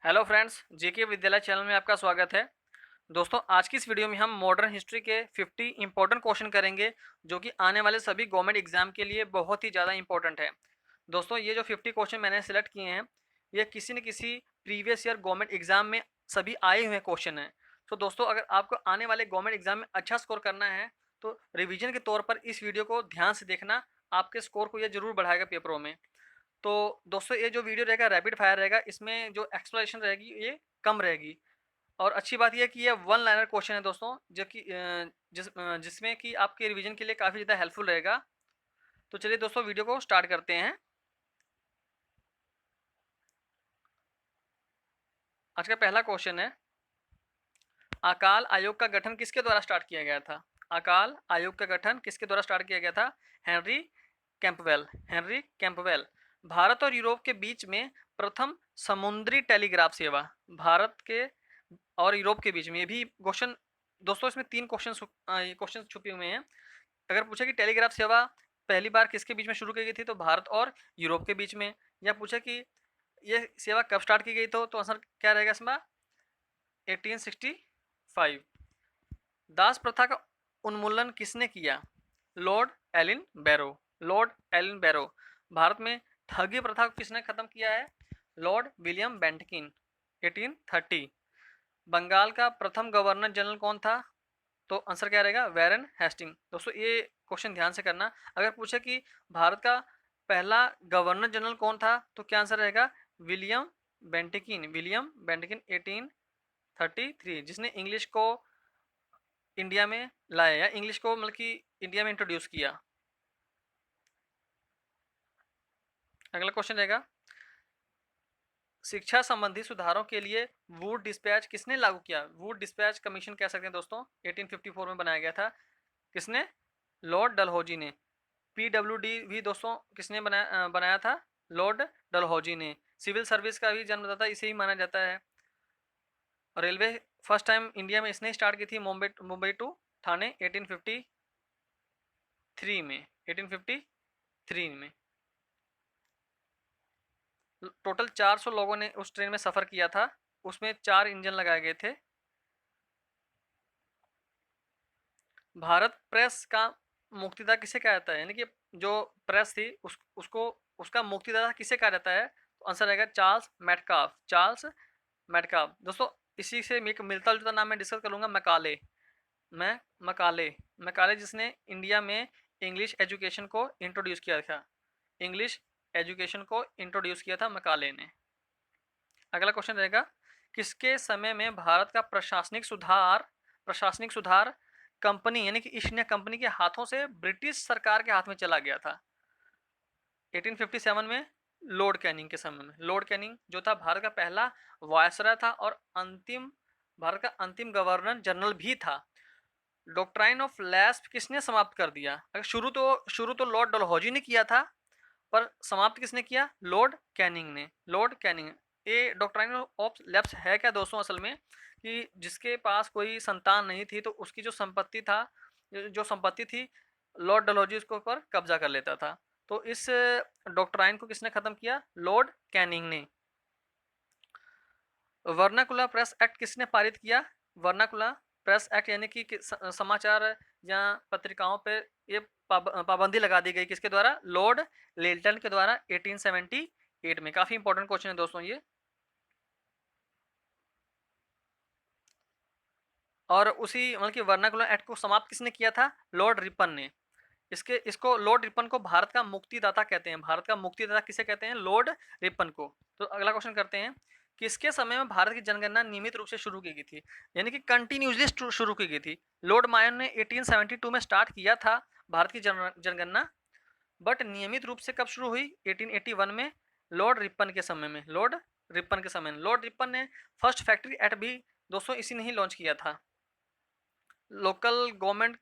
Hello friends, जेके विद्यालय channel में आपका स्वागत है। दोस्तों, आज की इस वीडियो में हम मॉडर्न हिस्ट्री के 50 इंपॉर्टेंट क्वेश्चन करेंगे, जो कि आने वाले सभी गवर्नमेंट एग्जाम के लिए बहुत ही ज़्यादा इंपॉर्टेंट है। दोस्तों, ये जो 50 क्वेश्चन मैंने सेलेक्ट किए हैं, ये किसी न किसी प्रीवियस ईयर गवर्नमेंट एग्जाम में सभी आए हुए क्वेश्चन हैं। तो दोस्तों, अगर आपको आने वाले गवर्नमेंट एग्जाम में अच्छा स्कोर करना है, तो रिविजन के तौर पर इस वीडियो को ध्यान से देखना। आपके स्कोर को ये जरूर बढ़ाएगा पेपरों में। तो दोस्तों, ये जो वीडियो रहेगा रैपिड फायर रहेगा, इसमें जो एक्सप्लेनेशन रहेगी ये कम रहेगी। और अच्छी बात ये है कि ये वन लाइनर क्वेश्चन है दोस्तों, जो कि जिसमें कि आपके रिवीजन के लिए काफ़ी ज़्यादा हेल्पफुल रहेगा। तो चलिए दोस्तों, वीडियो को स्टार्ट करते हैं। आज का पहला क्वेश्चन है, अकाल आयोग का गठन किसके द्वारा स्टार्ट किया गया था? अकाल आयोग का गठन किसके द्वारा स्टार्ट किया गया था? Henry Campbell. Henry Campbell. Bharat और यूरोप के बीच में प्रथम समुद्री टेलीग्राफ सेवा, भारत के और यूरोप के बीच में। ये भी क्वेश्चन दोस्तों, इसमें तीन क्वेश्चन छुपे हुए हैं। अगर पूछा कि टेलीग्राफ सेवा पहली बार किसके बीच में शुरू की गई थी, तो भारत और यूरोप के बीच में। या पूछा कि ये सेवा कब स्टार्ट की गई, तो आंसर क्या रहेगा इसमें? 1865। दास प्रथा का उन्मूलन किसने किया? लॉर्ड एलिन बैरो। लॉर्ड एलिन बैरो। भारत में ठगी प्रथा को किसने खत्म किया है? Lord William बेंटकिन। 1830। बंगाल का प्रथम गवर्नर जनरल कौन था? तो आंसर क्या रहेगा? Warren Hastings. दोस्तों, ये क्वेश्चन ध्यान से करना। अगर पूछे कि भारत का पहला गवर्नर जनरल कौन था, तो क्या आंसर रहेगा? विलियम बेंटिकिन। विलियम बेंटिकिन 1833, जिसने इंग्लिश को इंडिया में लाया, या इंग्लिश को मतलब कि इंडिया में इंट्रोड्यूस किया। अगला क्वेश्चन रहेगा, शिक्षा संबंधी सुधारों के लिए वुड डिस्पैच किसने लागू किया? वुड डिस्पैच कमीशन कह सकते हैं दोस्तों, 1854 में बनाया गया था। किसने? लॉर्ड डलहौजी ने। पीडब्ल्यूडी भी दोस्तों किसने बनाया था? लॉर्ड डलहौजी ने। सिविल सर्विस का भी जन्मदाता इसे ही माना जाता है। रेलवे फर्स्ट टाइम इंडिया में इसने स्टार्ट की थी, मुंबई टू ठाणे 1853 में। 1853 में टोटल 400 लोगों ने उस ट्रेन में सफ़र किया था। उसमें 4 इंजन लगाए गए थे। भारत प्रेस का मुक्तिदाता किसे कहा जाता है? यानी कि जो प्रेस थी उसको उसका मुक्तिदाता किसे कहा जाता है? तो आंसर रहेगा चार्ल्स मेटकाफ। Charles Metcalfe. दोस्तों, इसी से एक मिलता जुलता नाम मैं डिस्कस करूंगा, मैकाले। मैं मकाले। मैकाले जिसने इंडिया में इंग्लिश एजुकेशन को इंट्रोड्यूस किया था। इंग्लिश एजुकेशन को इंट्रोड्यूस किया था मैकाले ने। अगला क्वेश्चन रहेगा, किसके समय में भारत का प्रशासनिक सुधार कंपनी यानी कि ईस्ट इंडिया कंपनी के हाथों से ब्रिटिश सरकार के हाथ में चला गया था? 1857 में लॉर्ड कैनिंग के समय में। लॉर्ड कैनिंग जो था भारत का पहला वायसराय था और भारत का अंतिम गवर्नर जनरल भी था। डॉक्ट्राइन ऑफ लैप्स किसने समाप्त कर दिया? अगर शुरू तो लॉर्ड डलहौजी ने किया था, पर समाप्त किसने किया? लॉर्ड कैनिंग ने। Lord Canning. ये डॉक्ट्राइन ऑफ लैप्स है क्या दोस्तों? असल में कि जिसके पास कोई संतान नहीं थी, तो उसकी जो संपत्ति थी, लॉर्ड डलहौजी उसके ऊपर कब्जा कर लेता था। तो इस डॉक्ट्राइन को किसने खत्म किया? लॉर्ड कैनिंग ने। वर्नाकुलर प्रेस एक्ट किसने पारित किया? वर्नाकुलर प्रेस एक्ट यानी कि समाचार या पत्रिकाओं पर ये पाबंदी लगा दी गई, किसके द्वारा? लॉर्ड लिल्टन के द्वारा 1878 में। काफी इंपॉर्टेंट क्वेश्चन है दोस्तों ये। और उसी मतलब कि वर्नाकुलर एक्ट को समाप्त किसने किया था? लॉर्ड रिपन ने। इसको लॉर्ड रिपन को भारत का मुक्तिदाता कहते हैं। भारत का मुक्तिदाता किसे कहते हैं? लॉर्ड रिपन को। तो अगला क्वेश्चन करते हैं, किसके समय में भारत की जनगणना नियमित रूप से शुरू की गई थी? यानी कि कंटिन्यूसली शुरू की गई थी। लॉर्ड मायन ने 1872 में स्टार्ट किया था भारत की जनगणना, बट नियमित रूप से कब शुरू हुई? 1881 में, लॉर्ड रिपन के समय में। लॉर्ड रिपन के समय में लॉर्ड रिपन ने फर्स्ट फैक्ट्री एक्ट भी दोस्तों इसी ने ही लॉन्च किया था। लोकल गवर्नमेंट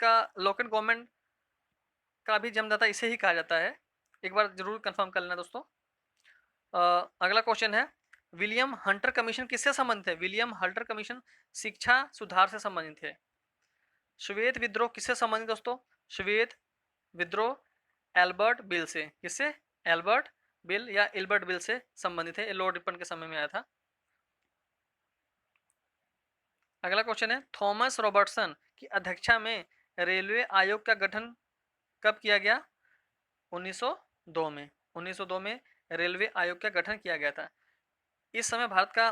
का भी जन्मदाता इसे ही कहा जाता है। एक बार जरूर कंफर्म कर लेना दोस्तों। अगला क्वेश्चन है, विलियम हंटर कमीशन किससे संबंधित है? विलियम हंटर कमीशन शिक्षा सुधार से संबंधित है। श्वेत विद्रोह किससे संबंधित दोस्तों? श्वेत विद्रोह एल्बर्ट बिल से। किससे? एल्बर्ट बिल या एल्बर्ट बिल से संबंधित है। लॉर्ड रिपन के समय में आया था। अगला क्वेश्चन है, थॉमस रॉबर्टसन की अध्यक्षता में रेलवे आयोग का गठन कब किया गया? 1902 में। 1902 में रेलवे आयोग का गठन किया गया था। इस समय भारत का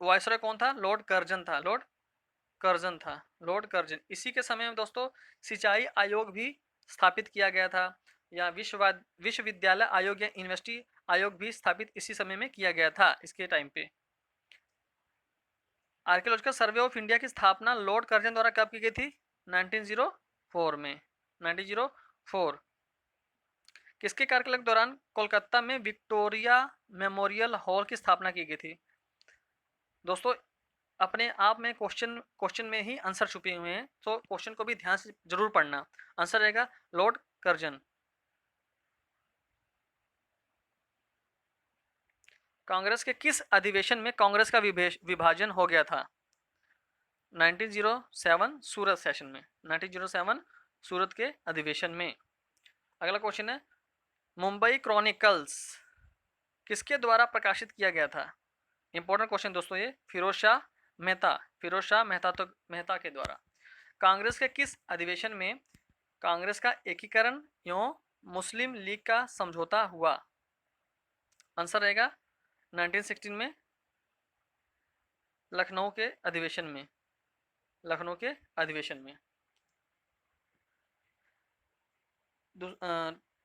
वायसरॉय कौन था? लॉर्ड कर्जन था। लॉर्ड कर्जन था। Lord Curzon. इसी के समय में दोस्तों सिंचाई आयोग भी स्थापित किया गया था, या विश्वविद्यालय आयोग या यूनिवर्सिटी आयोग भी स्थापित इसी समय में किया गया था, इसके टाइम पे। आर्कियोलॉजिकल सर्वे ऑफ इंडिया की स्थापना लॉर्ड कर्जन द्वारा कब की गई थी? 1904 में। 1904। किसके कार्यकाल के दौरान कोलकाता में विक्टोरिया मेमोरियल हॉल की स्थापना की गई थी? दोस्तों अपने आप में क्वेश्चन में ही आंसर छुपे हुए हैं, तो क्वेश्चन को भी ध्यान से जरूर पढ़ना। आंसर रहेगा लॉर्ड कर्जन। कांग्रेस के किस अधिवेशन में कांग्रेस का विभाजन हो गया था? 1907 सूरत सेशन में। 1907 सूरत के अधिवेशन में। अगला क्वेश्चन है, मुंबई क्रॉनिकल्स किसके द्वारा प्रकाशित किया गया था? इंपॉर्टेंट क्वेश्चन दोस्तों ये। फिरोज शाह मेहता के द्वारा। कांग्रेस के किस अधिवेशन में कांग्रेस का एकीकरण एवं मुस्लिम लीग का समझौता हुआ? आंसर रहेगा 1916 में, लखनऊ के अधिवेशन में। लखनऊ के अधिवेशन में।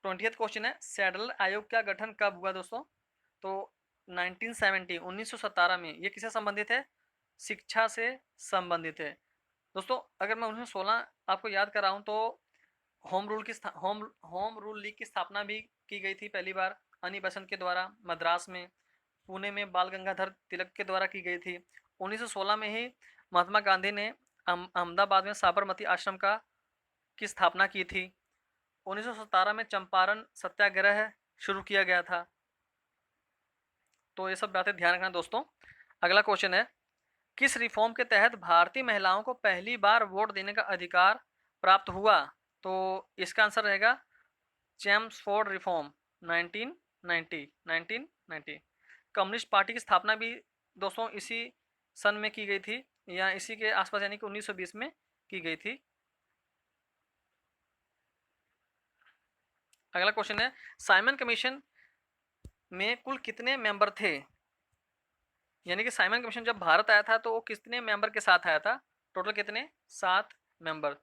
20th क्वेश्चन है, सैडल आयोग का गठन कब हुआ दोस्तों? तो 1917 में। ये किससे संबंधित है? शिक्षा से संबंधित है। दोस्तों अगर मैं 1916 आपको याद कराऊं तो होम रूल लीग की स्थापना भी की गई थी पहली बार अनी बेसेंट के द्वारा मद्रास में। पुणे में बाल गंगाधर तिलक के द्वारा की गई थी। 1916 में ही महात्मा गांधी ने अहमदाबाद में साबरमती आश्रम की स्थापना की थी। 1917 में चंपारण सत्याग्रह शुरू किया गया था। तो ये सब बातें ध्यान रखना दोस्तों। अगला क्वेश्चन है, किस रिफॉर्म के तहत भारतीय महिलाओं को पहली बार वोट देने का अधिकार प्राप्त हुआ? तो इसका आंसर रहेगा चेम्सफोर्ड रिफॉर्म 1990। कम्युनिस्ट पार्टी की स्थापना भी दोस्तों इसी सन में की गई थी, या इसी के आसपास, यानी कि 1920 में की गई थी। अगला क्वेश्चन है, साइमन कमीशन में कुल कितने मेंबर थे? यानी कि साइमन कमीशन जब भारत आया था तो वो कितने मेंबर के साथ आया था? टोटल कितने? 7 मेंबर।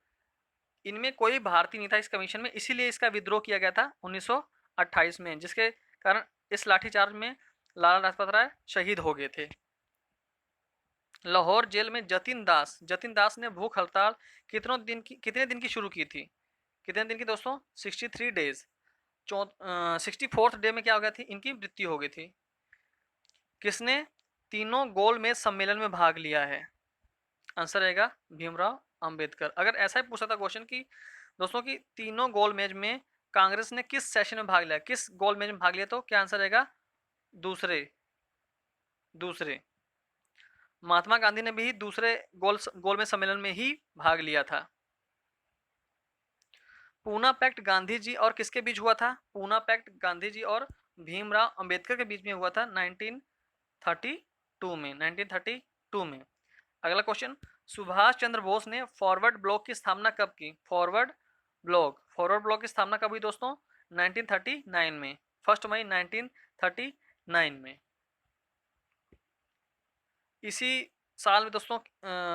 इनमें कोई भारतीय नहीं था इस कमीशन में, इसीलिए इसका विद्रोह किया गया था 1928 में, जिसके कारण इस लाठीचार्ज में लाला लाजपत राय शहीद हो गए थे। लाहौर जेल में जतिन दास ने भूख हड़ताल कितने दिन की शुरू की थी? कितने दिन की दोस्तों? 63 डेज। 64th डे में क्या हो गया थी? इनकी मृत्यु हो गई थी। किसने तीनों गोलमेज सम्मेलन में भाग लिया है? आंसर रहेगा भीमराव अंबेडकर। अगर ऐसा ही पूछा था क्वेश्चन की दोस्तों कि तीनों गोलमेज में कांग्रेस ने किस सेशन में भाग लिया, किस गोलमेज में भाग लिया, तो क्या आंसर रहेगा? दूसरे। महात्मा गांधी ने भी दूसरे गोलमेज सम्मेलन में ही भाग लिया था। पूना पैक्ट गांधी जी और किसके बीच हुआ था? पूना पैक्ट गांधी जी और भीमराव अंबेडकर के बीच में हुआ था 1932 में। 1932 में। अगला क्वेश्चन, सुभाष चंद्र बोस ने फॉरवर्ड ब्लॉक की स्थापना कब की? फॉरवर्ड ब्लॉक की स्थापना कब हुई दोस्तों? 1939 में। 1 मई 1939 में। इसी साल में दोस्तों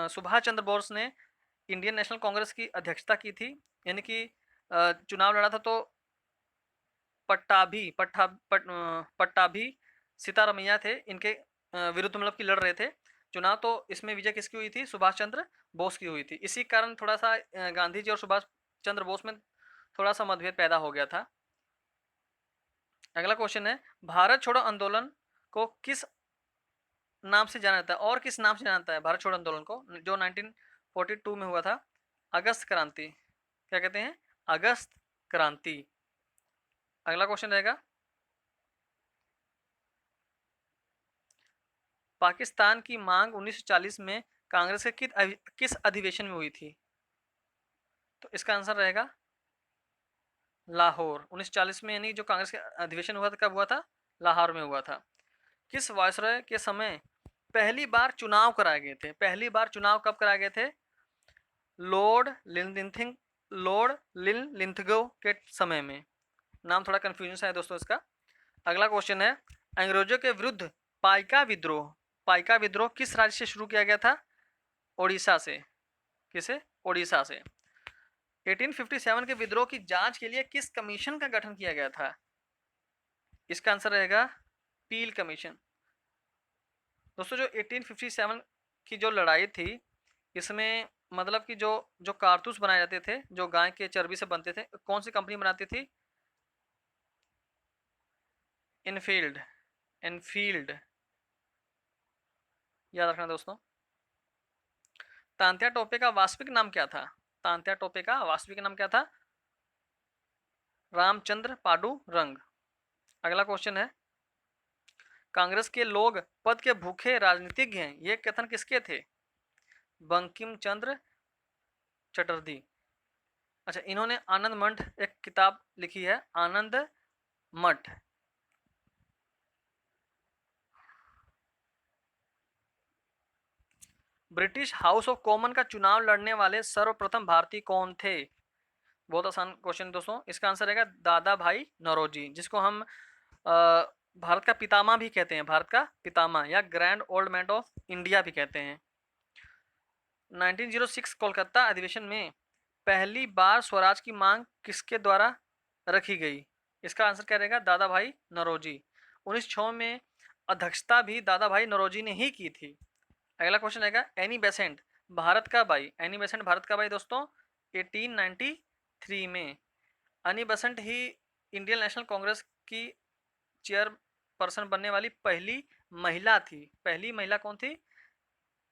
सुभाष चंद्र बोस ने इंडियन नेशनल कांग्रेस की अध्यक्षता की थी, यानी कि चुनाव लड़ा था। तो पट्टाभी सीतारमैया थे इनके विरुद्ध, मतलब कि लड़ रहे थे चुनाव। तो इसमें विजय किसकी हुई थी? सुभाष चंद्र बोस की हुई थी। इसी कारण थोड़ा सा गांधी जी और सुभाष चंद्र बोस में थोड़ा सा मतभेद पैदा हो गया था। अगला क्वेश्चन है, भारत छोड़ो आंदोलन को किस नाम से जाना जाता है, और किस नाम से जाना जाता है भारत छोड़ो आंदोलन को, जो 1942 में हुआ था? अगस्त क्रांति। क्या कहते हैं? अगस्त क्रांति। अगला क्वेश्चन रहेगा, पाकिस्तान की मांग 1940 में कांग्रेस के किस अधिवेशन में हुई थी? तो इसका आंसर रहेगा लाहौर। 1940 में, यानी जो कांग्रेस का अधिवेशन हुआ था कब हुआ था? लाहौर में हुआ था। किस वायसरॉय के समय पहली बार चुनाव कराए गए थे? पहली बार चुनाव कब कराए गए थे? लॉर्ड लिनलिथगो के समय में। नाम थोड़ा कंफ्यूजन सा है दोस्तों इसका। अगला क्वेश्चन है, अंग्रेजों के विरुद्ध पाइका विद्रोह किस राज्य से शुरू किया गया था? ओडिशा से। किसे? ओडिशा से। 1857 के विद्रोह की जांच के लिए किस कमीशन का गठन किया गया था? इसका आंसर रहेगा पील कमीशन। दोस्तों जो 1857 की जो लड़ाई थी, इसमें मतलब कि जो जो कारतूस बनाए जाते थे, जो गाय के चर्बी से बनते थे, कौन सी कंपनी बनाती थी? एनफील्ड याद रखना दोस्तों। तांत्या टोपे का वास्तविक नाम क्या था? तांत्या टोपे का वास्तविक नाम क्या था? रामचंद्र पांडुरंग। अगला क्वेश्चन है, कांग्रेस के लोग पद के भूखे राजनीतिज्ञ हैं, ये कथन किसके थे? बंकिम चंद्र चटर्जी। अच्छा, इन्होंने आनंद मठ एक किताब लिखी है, आनंद मठ। ब्रिटिश हाउस ऑफ कॉमन का चुनाव लड़ने वाले सर्वप्रथम भारतीय कौन थे? बहुत आसान क्वेश्चन दोस्तों। इसका आंसर रहेगा दादा भाई नौरोजी, जिसको हम भारत का पितामह भी कहते हैं, भारत का पितामह या grand old man of India भी कहते हैं। 1906 कोलकाता अधिवेशन में पहली बार स्वराज की मांग किसके द्वारा रखी गई? इसका आंसर क्या रहेगा? दादा भाई नौरोजी। 1906 में अध्यक्षता भी दादा भाई नौरोजी ने ही की थी। अगला क्वेश्चन रहेगा, एनी बेसेंट भारत का भाई, एनी बेसेंट भारत का भाई दोस्तों 1893 में। एनी बेसेंट ही इंडियन नेशनल कांग्रेस की चेयरपर्सन बनने वाली पहली महिला थी। पहली महिला कौन थी?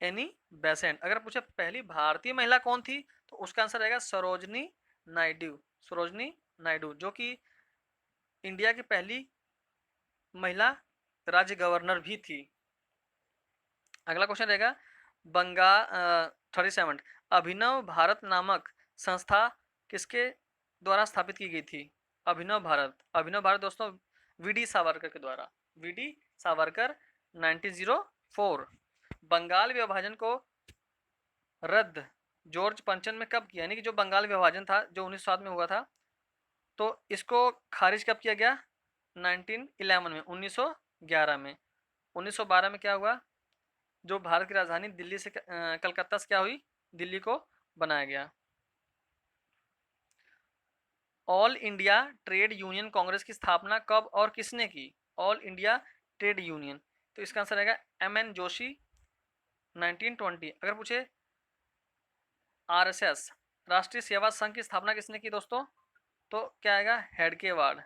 Annie Besant. अगर पूछे पहली भारतीय महिला कौन थी, तो उसका आंसर रहेगा सरोजनी नायडू। सरोजनी नायडू, जो कि इंडिया की पहली महिला राज्य गवर्नर भी थी। अगला क्वेश्चन रहेगा, बंगाल 37 अभिनव भारत नामक संस्था किसके द्वारा स्थापित की गई थी? अभिनव भारत दोस्तों वीडी सावरकर के द्वारा। वीडी सावरकर 1904। बंगाल विभाजन को रद्द जॉर्ज पंचन में कब किया? यानी कि जो बंगाल विभाजन था जो 1907 में हुआ था, तो इसको खारिज कब किया गया? 1911 में, 1911 में। 1912 में क्या हुआ? जो भारत की राजधानी दिल्ली से कलकत्ता से क्या हुई? दिल्ली को बनाया गया। All India trade union Congress की स्थापना कब और किसने की? ऑल इंडिया ट्रेड यूनियन, तो इसका आंसर रहेगा एम.एन. जोशी 1920। अगर पूछे आरएसएस राष्ट्रीय सेवा संघ की स्थापना किसने की दोस्तों, तो क्या आएगा? हेडकेवाड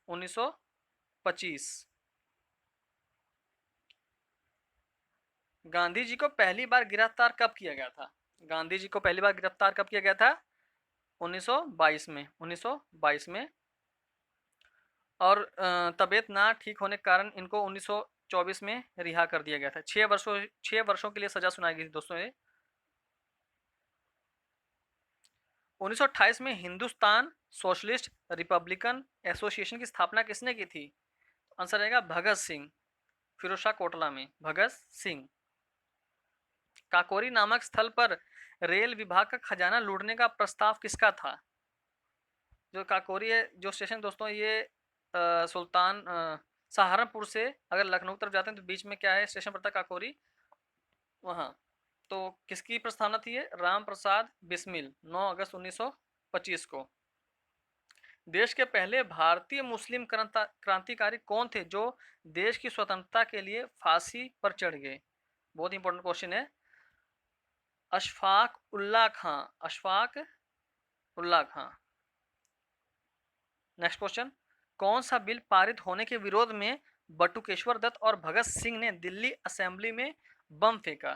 1925। गांधी जी को पहली बार गिरफ्तार कब किया गया था? गांधी जी को पहली बार गिरफ्तार कब किया गया था? 1922 में। 1922 में। और तबीयत ना ठीक होने के कारण इनको 1924 में रिहा कर दिया गया था। 6 वर्षों के लिए सजा सुनाई गई थी दोस्तों ये। 1928 में हिंदुस्तान सोशलिस्ट रिपब्लिकन एसोसिएशन की स्थापना किसने की थी? आंसर रहेगा भगत सिंह। फिरोजशाह कोटला में भगत सिंह। काकोरी नामक स्थल पर रेल विभाग का खजाना लूटने का प्रस्ताव किसका था? जो काकोरी है जो स्टेशन दोस्तों, ये सुल्तान सहारनपुर से अगर लखनऊ तरफ जाते हैं तो बीच में क्या है स्टेशन पड़ता है? काकोरी, वहाँ। तो किसकी प्रस्तावना थी ये? राम प्रसाद बिस्मिल 9 अगस्त 1925 को। देश के पहले भारतीय मुस्लिम क्रांतिकारी कौन थे जो देश की स्वतंत्रता के लिए फांसी पर चढ़ गए? बहुत इंपॉर्टेंट क्वेश्चन है। अशफाक उल्ला खां। अशफाक उल्ला खां। नेक्स्ट क्वेश्चन, कौन सा बिल पारित होने के विरोध में बटुकेश्वर दत्त और भगत सिंह ने दिल्ली असेंबली में बम फेंका?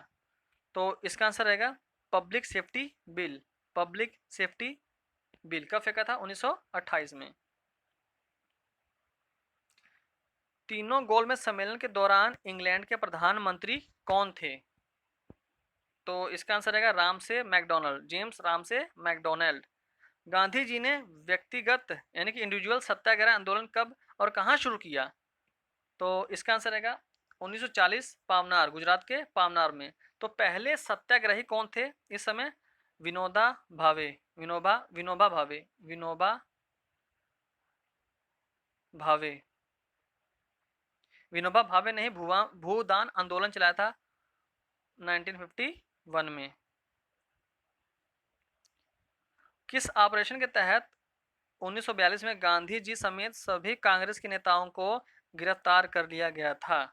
तो इसका आंसर रहेगा public safety bill. Public safety bill कब फेंका था? 1928 में। तीनों गोलमेज सम्मेलन के दौरान इंग्लैंड के प्रधानमंत्री कौन थे? तो इसका आंसर रहेगा Ramsay MacDonald, James Ramsay MacDonald. Gandhi ji ने व्यक्तिगत यानी कि इंडिविजुअल सत्याग्रह आंदोलन कब और कहां शुरू किया? तो इसका आंसर रहेगा 1940 पावनार, गुजरात के पावनार में। तो पहले सत्याग्रही कौन थे इस समय? विनोबा भावे, विनोबा भावे, विनोबा भावे, विनोबा भावे ने ही भूदान आंदोलन चलाया था 1951 में। किस ऑपरेशन के तहत 1942 में गांधी जी समेत सभी कांग्रेस के नेताओं को गिरफ्तार कर लिया गया था?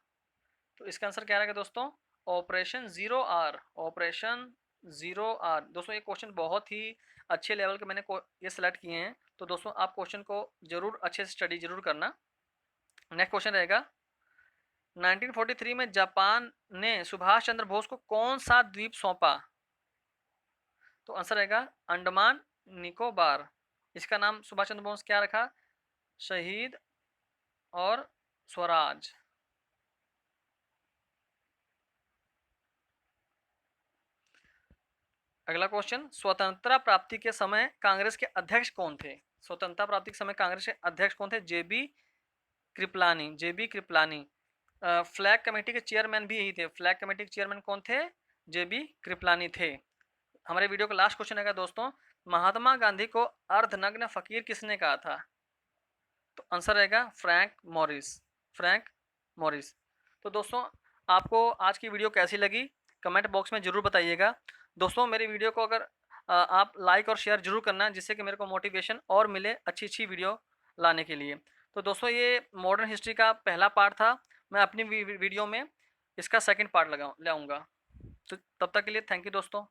तो इसका आंसर क्या रहेगा दोस्तों? Operation zero R, operation zero R. दोस्तों ये क्वेश्चन बहुत ही अच्छे लेवल के मैंने ये सिलेक्ट किए हैं, तो दोस्तों आप क्वेश्चन को जरूर अच्छे से स्टडी जरूर करना। नेक्स्ट क्वेश्चन रहेगा, 1943 में जापान ने सुभाष चंद्र बोस को कौन सा द्वीप सौंपा? तो आंसर रहेगा अंडमान निकोबार। इसका नाम सुभाष चंद्र बोस क्या रखा? शहीद और स्वराज। अगला क्वेश्चन, स्वतंत्रता प्राप्ति के समय कांग्रेस के अध्यक्ष कौन थे? स्वतंत्रता प्राप्ति के समय कांग्रेस के अध्यक्ष कौन थे? जेबी कृपलानी, जेबी कृपलानी। फ्लैग कमेटी के चेयरमैन भी यही थे। फ्लैग कमेटी के चेयरमैन कौन थे? जेबी कृपलानी थे। हमारे वीडियो का लास्ट क्वेश्चन है दोस्तों, महात्मा गांधी को अर्धनग्न फकीर किसने कहा था? तो आंसर रहेगा फ्रैंक मॉरिस, फ्रैंक मॉरिस। तो दोस्तों आपको आज की वीडियो कैसी लगी कमेंट बॉक्स में ज़रूर बताइएगा। दोस्तों मेरी वीडियो को अगर आप लाइक और शेयर जरूर करना, जिससे कि मेरे को मोटिवेशन और मिले अच्छी अच्छी वीडियो लाने के लिए। तो दोस्तों ये मॉडर्न हिस्ट्री का पहला पार्ट था। मैं अपनी वीडियो में इसका सेकंड पार्ट लाऊंगा। तो तब तक के लिए थैंक यू दोस्तों।